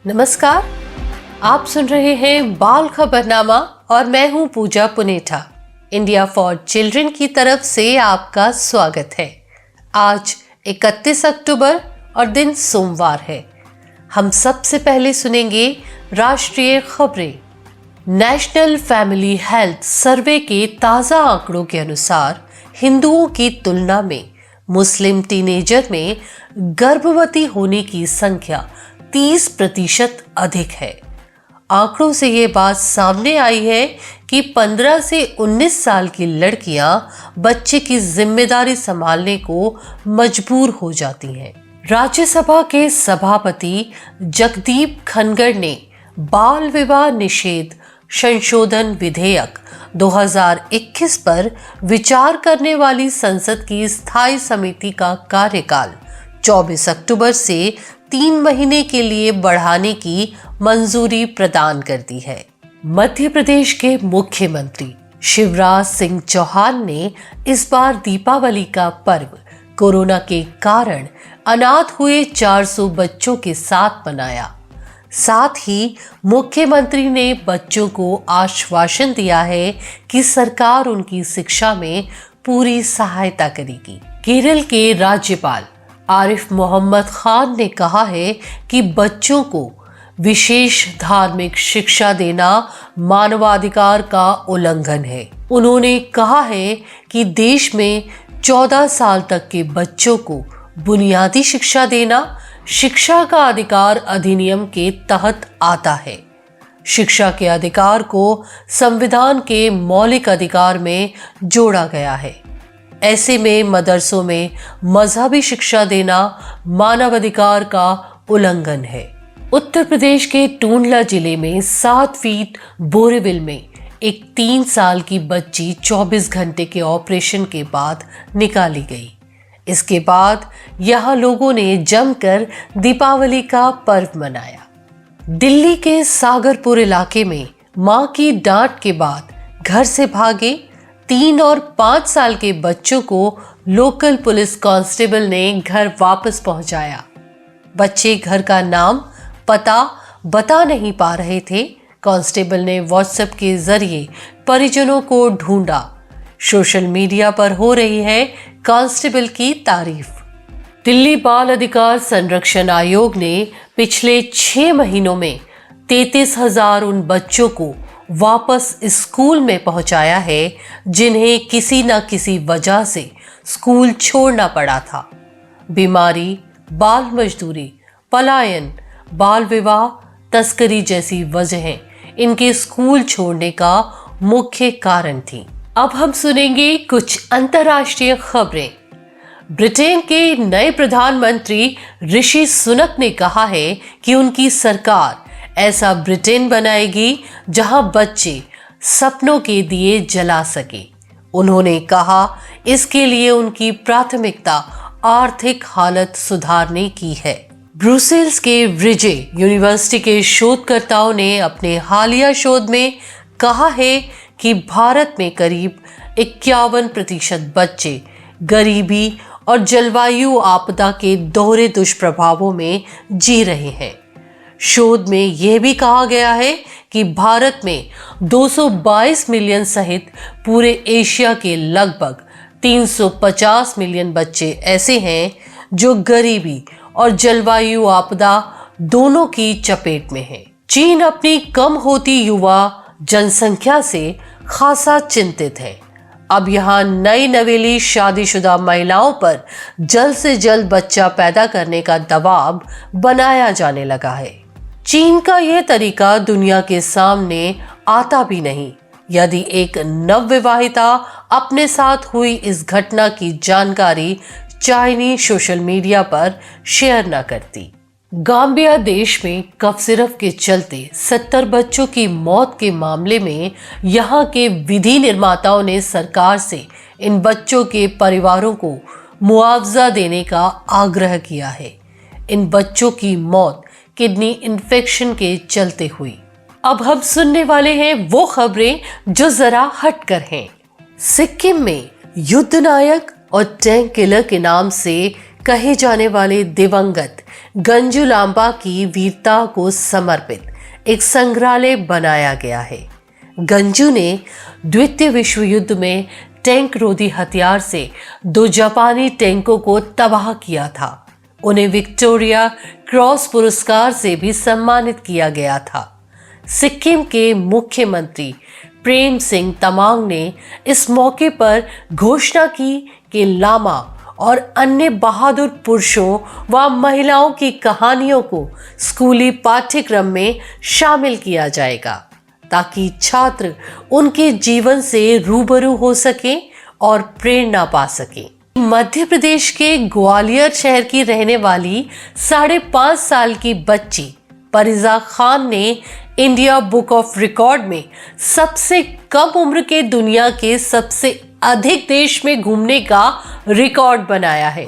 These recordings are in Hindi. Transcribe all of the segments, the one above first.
नमस्कार, आप सुन रहे हैं बाल खबरनामा और मैं हूं पूजा पुनेठा। इंडिया फॉर चिल्ड्रन की तरफ से आपका स्वागत है। आज 31 अक्टूबर और दिन सोमवार है। हम सबसे पहले सुनेंगे राष्ट्रीय खबरें। नेशनल फैमिली हेल्थ सर्वे के ताज़ा आंकड़ों के अनुसार हिंदुओं की तुलना में मुस्लिम टीनेजर में गर्भवती होने की संख्या 30% अधिक है। आंकड़ों से ये बात सामने आई है कि 15 से 19 साल की लड़कियां बच्चे की जिम्मेदारी संभालने को मजबूर हो जाती हैं। राज्यसभा के सभापति जगदीप धनखड़ ने बाल विवाह निषेध संशोधन विधेयक 2021 पर विचार करने वाली संसद की स्थायी समिति का कार्यकाल 24 अक्टूबर से 3 महीने के लिए बढ़ाने की मंजूरी प्रदान कर दी है। मध्य प्रदेश के मुख्यमंत्री शिवराज सिंह चौहान ने इस बार दीपावली का पर्व कोरोना के कारण अनाथ हुए 400 बच्चों के साथ मनाया। साथ ही मुख्यमंत्री ने बच्चों को आश्वासन दिया है कि सरकार उनकी शिक्षा में पूरी सहायता करेगी। केरल के राज्यपाल आरिफ मोहम्मद खान ने कहा है कि बच्चों को विशेष धार्मिक शिक्षा देना मानवाधिकार का उल्लंघन है। उन्होंने कहा है कि देश में 14 साल तक के बच्चों को बुनियादी शिक्षा देना शिक्षा का अधिकार अधिनियम के तहत आता है। शिक्षा के अधिकार को संविधान के मौलिक अधिकार में जोड़ा गया है। ऐसे में मदरसों में मजहबी शिक्षा देना मानवाधिकार का उल्लंघन है। उत्तर प्रदेश के टूंडला जिले में 7 फीट बोरीविल में एक 3 साल की बच्ची 24 घंटे के ऑपरेशन के बाद निकाली गई। इसके बाद यहां लोगों ने जमकर दीपावली का पर्व मनाया। दिल्ली के सागरपुर इलाके में मां की डांट के बाद घर से भागे 3 और 5 साल के बच्चों को लोकल पुलिस कांस्टेबल ने घर वापस पहुंचाया। बच्चे घर का नाम पता बता नहीं पा रहे थे। कांस्टेबल ने व्हाट्सएप के जरिए परिजनों को ढूंढा। सोशल मीडिया पर हो रही है कांस्टेबल की तारीफ। दिल्ली बाल अधिकार संरक्षण आयोग ने पिछले 6 महीनों में 33,000 उन बच्चों को वापस स्कूल में पहुंचाया है जिन्हें किसी न किसी वजह से स्कूल छोड़ना पड़ा था। बीमारी, बाल मजदूरी, पलायन, बाल विवाह, तस्करी जैसी वजहें इनके स्कूल छोड़ने का मुख्य कारण थी। अब हम सुनेंगे कुछ अंतर्राष्ट्रीय खबरें। ब्रिटेन के नए प्रधानमंत्री ऋषि सुनक ने कहा है कि उनकी सरकार ऐसा ब्रिटेन बनाएगी जहां बच्चे सपनों के दिए जला सके। उन्होंने कहा इसके लिए उनकी प्राथमिकता आर्थिक हालत सुधारने की है। ब्रुसेल्स के व्रिजे यूनिवर्सिटी के शोधकर्ताओं ने अपने हालिया शोध में कहा है कि भारत में करीब 51% बच्चे गरीबी और जलवायु आपदा के दोहरे दुष्प्रभावों में जी रहे हैं। शोध में यह भी कहा गया है कि भारत में 222 मिलियन सहित पूरे एशिया के लगभग 350 मिलियन बच्चे ऐसे हैं जो गरीबी और जलवायु आपदा दोनों की चपेट में हैं। चीन अपनी कम होती युवा जनसंख्या से खासा चिंतित है। अब यहाँ नई नवेली शादीशुदा महिलाओं पर जल्द से जल्द बच्चा पैदा करने का दबाव बनाया जाने लगा है। चीन का यह तरीका दुनिया के सामने आता भी नहीं यदि एक नवविवाहिता अपने साथ हुई इस घटना की जानकारी चाइनीज सोशल मीडिया पर शेयर न करती। गाम्बिया देश में कफ सिरप के चलते 70 बच्चों की मौत के मामले में यहाँ के विधि निर्माताओं ने सरकार से इन बच्चों के परिवारों को मुआवजा देने का आग्रह किया है। इन बच्चों की मौत किडनी इन्फेक्शन के चलते हुई। अब हम सुनने वाले हैं वो खबरें जो जरा हटकर हैं। सिक्किम में युद्ध नायक और टैंक किलर के नाम से कहे जाने वाले दिवंगत गंजू लांबा की वीरता को समर्पित एक संग्रहालय बनाया गया है। गंजू ने द्वितीय विश्व युद्ध में टैंक रोधी हथियार से 2 जापानी टैंकों को तबाह किया था। उन्हें विक्टोरिया क्रॉस पुरस्कार से भी सम्मानित किया गया था। सिक्किम के मुख्यमंत्री प्रेम सिंह तमांग ने इस मौके पर घोषणा की कि लामा और अन्य बहादुर पुरुषों व महिलाओं की कहानियों को स्कूली पाठ्यक्रम में शामिल किया जाएगा, ताकि छात्र उनके जीवन से रूबरू हो सकें और प्रेरणा पा सकें। मध्य प्रदेश के ग्वालियर शहर की रहने वाली 5.5 साल की बच्ची परिजा खान ने इंडिया बुक ऑफ रिकॉर्ड में सबसे कम उम्र के दुनिया के सबसे अधिक देश में घूमने का रिकॉर्ड बनाया है।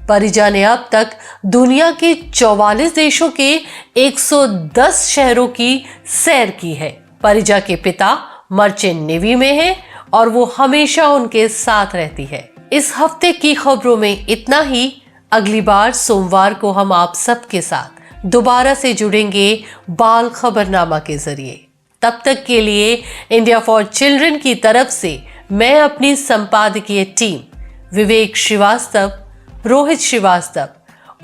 परिजा ने अब तक दुनिया के 44 देशों के 110 शहरों की सैर की है। परिजा के पिता मर्चेंट नेवी में हैं और वो हमेशा उनके साथ रहती है। इस हफ्ते की खबरों में इतना ही। अगली बार सोमवार को हम आप सबके साथ दोबारा से जुड़ेंगे बाल खबरनामा के जरिए। तब तक के लिए इंडिया फॉर चिल्ड्रन की तरफ से मैं अपनी संपादकीय टीम विवेक श्रीवास्तव, रोहित श्रीवास्तव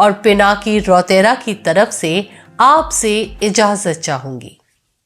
और पिनाकी रौतेरा की तरफ से आपसे इजाजत चाहूंगी।